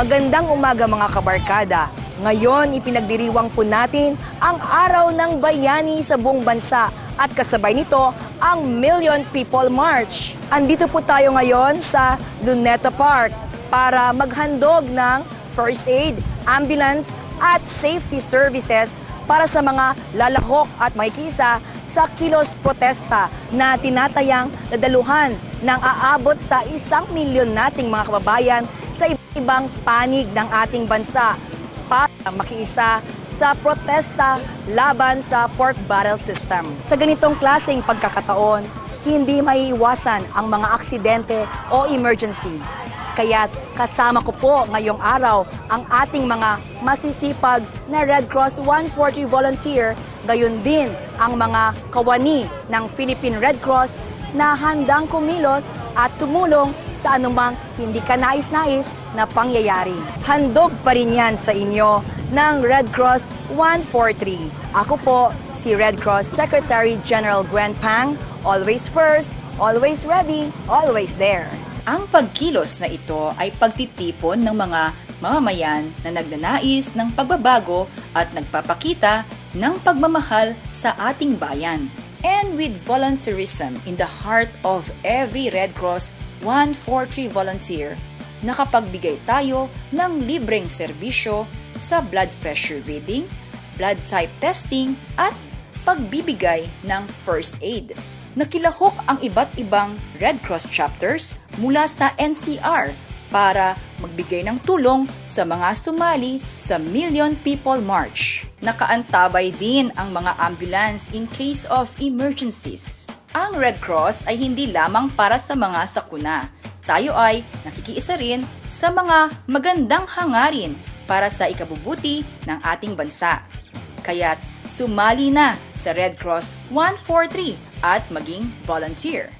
Magandang umaga mga kabarkada. Ngayon, ipinagdiriwang po natin ang Araw ng Bayani sa buong bansa at kasabay nito ang Million People March. Andito po tayo ngayon sa Luneta Park para maghandog ng first aid, ambulance at safety services para sa mga lalahok at makikisa sa kilos protesta na tinatayang dadaluhan ng aabot sa 1 milyon nating mga kababayan sa ibang panig ng ating bansa para makiisa sa protesta laban sa pork barrel system. Sa ganitong klaseng pagkakataon, hindi maiiwasan ang mga aksidente o emergency. Kaya't kasama ko po ngayong araw ang ating mga masisipag na Red Cross 140 volunteer, gayon din ang mga kawani ng Philippine Red Cross na handang kumilos at tumulong sa anumang hindi kanais-nais na pangyayari. Handog pa rin yan sa inyo ng Red Cross 143. Ako po si Red Cross Secretary General Gwen Pang, always first, always ready, always there. Ang pagkilos na ito ay pagtitipon ng mga mamamayan na nagnanais ng pagbabago at nagpapakita ng pagmamahal sa ating bayan. And with volunteerism in the heart of every Red Cross 143 volunteer, nakapagbigay tayo ng libreng serbisyo sa blood pressure reading, blood type testing at pagbibigay ng first aid. Nakilahok ang iba't ibang Red Cross chapters mula sa NCR para magbigay ng tulong sa mga sumali sa Million People March. Nakaantabay din ang mga ambulance in case of emergencies. Ang Red Cross ay hindi lamang para sa mga sakuna. Tayo ay nakikiisa rin sa mga magandang hangarin para sa ikabubuti ng ating bansa. Kaya't sumali na sa Red Cross 143 at maging volunteer.